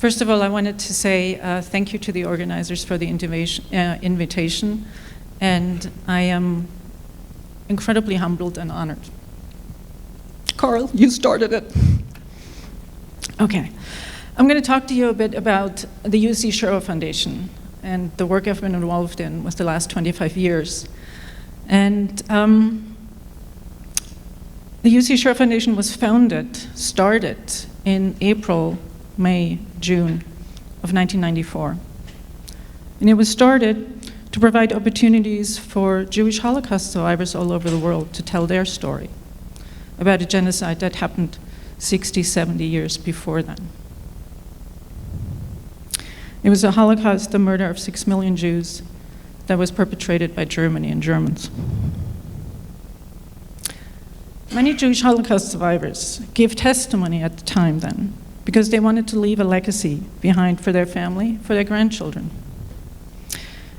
First of all, I wanted to say thank you to the organizers for the invitation, and I am incredibly humbled and honored. Carl, you started it. Okay. I'm going to talk to you a bit about the USC Shoah Foundation and the work I've been involved in with the last 25 years. And the USC Shoah Foundation was started in April, May, June of 1994. And it was started to provide opportunities for Jewish Holocaust survivors all over the world to tell their story about a genocide that happened 60, 70 years before then. It was a Holocaust, the murder of 6 million Jews, that was perpetrated by Germany and Germans. Many Jewish Holocaust survivors gave testimony at the time then because they wanted to leave a legacy behind for their family, for their grandchildren.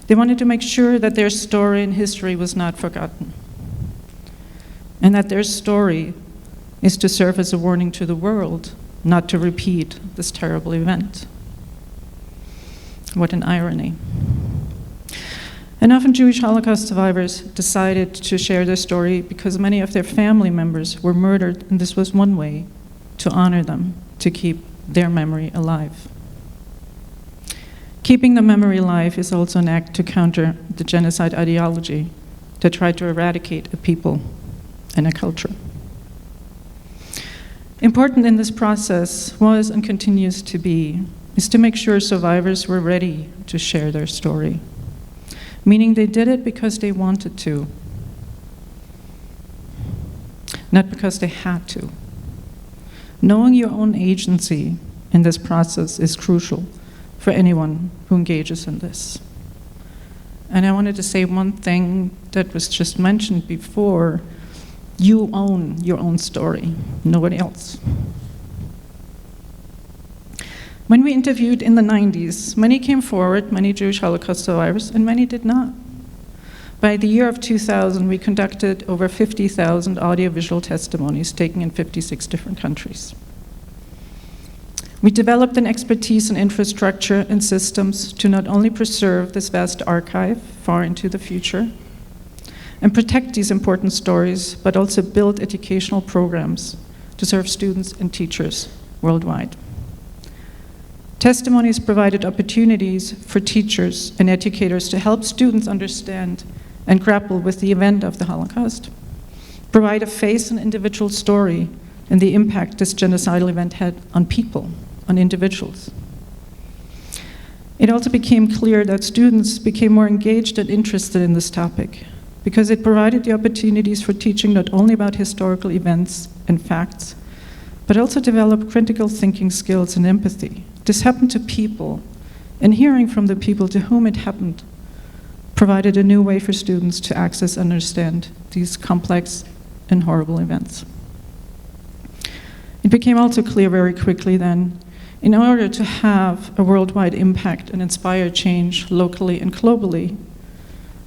They wanted to make sure that their story and history was not forgotten, and that their story is to serve as a warning to the world not to repeat this terrible event. What an irony. And often Jewish Holocaust survivors decided to share their story because many of their family members were murdered, and this was one way to honor them, to keep their memory alive. Keeping the memory alive is also an act to counter the genocide ideology that tried to eradicate a people and a culture. Important in this process was and continues to be is to make sure survivors were ready to share their story, meaning they did it because they wanted to, not because they had to. Knowing your own agency in this process is crucial for anyone who engages in this. And I wanted to say one thing that was just mentioned before: you own your own story, nobody else. When we interviewed in the 90s, many came forward, many Jewish Holocaust survivors, and many did not. By the year of 2000, we conducted over 50,000 audiovisual testimonies taken in 56 different countries. We developed an expertise in infrastructure and systems to not only preserve this vast archive far into the future and protect these important stories, but also build educational programs to serve students and teachers worldwide. Testimonies provided opportunities for teachers and educators to help students understand and grapple with the event of the Holocaust, provide a face and individual story and the impact this genocidal event had on people, on individuals. It also became clear that students became more engaged and interested in this topic because it provided the opportunities for teaching not only about historical events and facts, but also develop critical thinking skills and empathy. This happened to people, and hearing from the people to whom it happened provided a new way for students to access and understand these complex and horrible events. It became also clear very quickly then, in order to have a worldwide impact and inspire change locally and globally,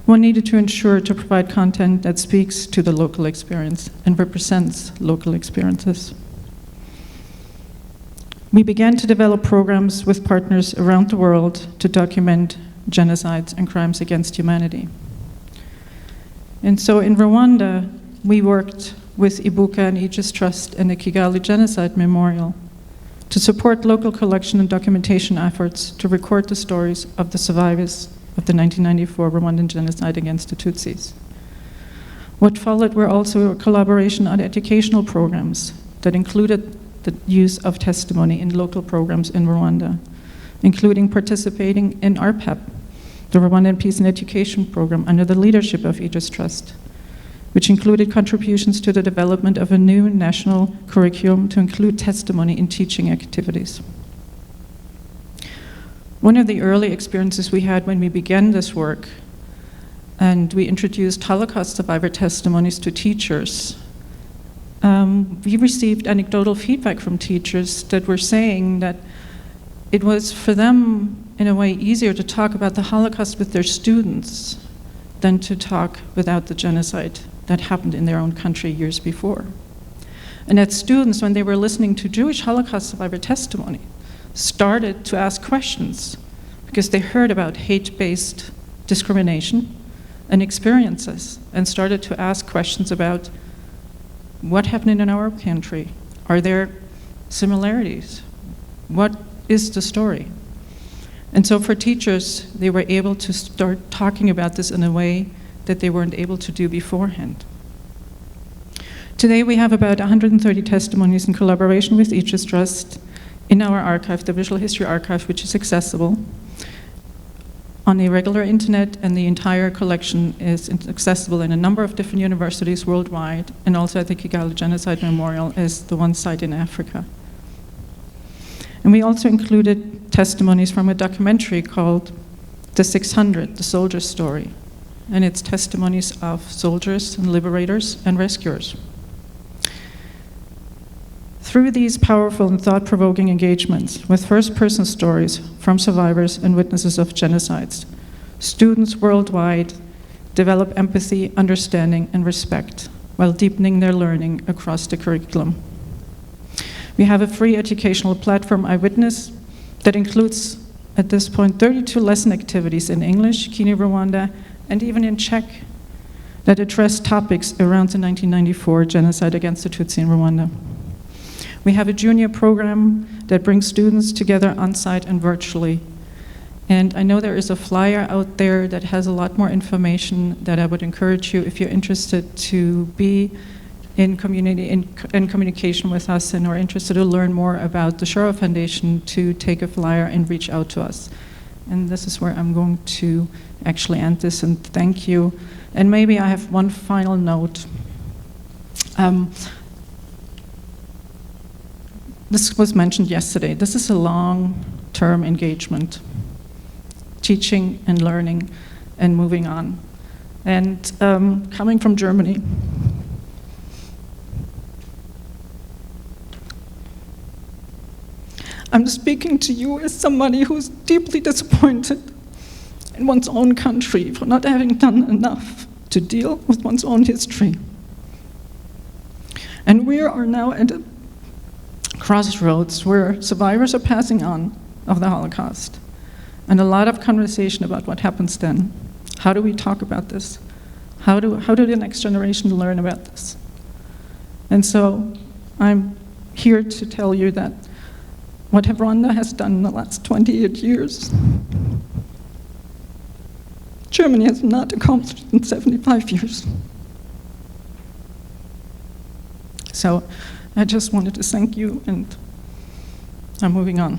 one needed to ensure to provide content that speaks to the local experience and represents local experiences. We began to develop programs with partners around the world to document genocides and crimes against humanity. And so in Rwanda, we worked with Ibuka and Aegis Trust and the Kigali Genocide Memorial to support local collection and documentation efforts to record the stories of the survivors of the 1994 Rwandan genocide against the Tutsis. What followed were also a collaboration on educational programs that included the use of testimony in local programs in Rwanda, including participating in RPEP, the Rwandan Peace and Education Program under the leadership of Aegis Trust, which included contributions to the development of a new national curriculum to include testimony in teaching activities. One of the early experiences we had when we began this work, and we introduced Holocaust survivor testimonies to teachers, we received anecdotal feedback from teachers that were saying that it was for them, in a way, easier to talk about the Holocaust with their students than to talk without the genocide that happened in their own country years before. And that students, when they were listening to Jewish Holocaust survivor testimony, started to ask questions because they heard about hate-based discrimination and experiences and started to ask questions about what happened in our country. Are there similarities? What is the story? And so for teachers, they were able to start talking about this in a way that they weren't able to do beforehand. Today we have about 130 testimonies in collaboration with Aegis Trust in our archive, the Visual History Archive, which is accessible on a regular internet, and the entire collection is accessible in a number of different universities worldwide, and also at the Kigali Genocide Memorial is the one site in Africa. And we also included testimonies from a documentary called The 600, The Soldier Story, and it's testimonies of soldiers and liberators and rescuers. Through these powerful and thought-provoking engagements with first-person stories from survivors and witnesses of genocides, students worldwide develop empathy, understanding, and respect while deepening their learning across the curriculum. We have a free educational platform, Eyewitness, that includes, at this point, 32 lesson activities in English, Kinyarwanda, and even in Czech that address topics around the 1994 genocide against the Tutsi in Rwanda. We have a junior program that brings students together on-site and virtually. And I know there is a flyer out there that has a lot more information that I would encourage you, if you're interested, to be in communication with us and are interested to learn more about the Shoah Foundation, to take a flyer and reach out to us. And this is where I'm going to actually end this, and thank you. And maybe I have one final note. This was mentioned yesterday. This is a long-term engagement, teaching and learning and moving on. And coming from Germany, I'm speaking to you as somebody who's deeply disappointed in one's own country for not having done enough to deal with one's own history. And we are now at a crossroads where survivors are passing on of the Holocaust, and a lot of conversation about what happens then. How do we talk about this? How do the next generation learn about this? And so I'm here to tell you that what Rwanda has done in the last 28 years, Germany has not accomplished in 75 years. So I just wanted to thank you, and I'm moving on.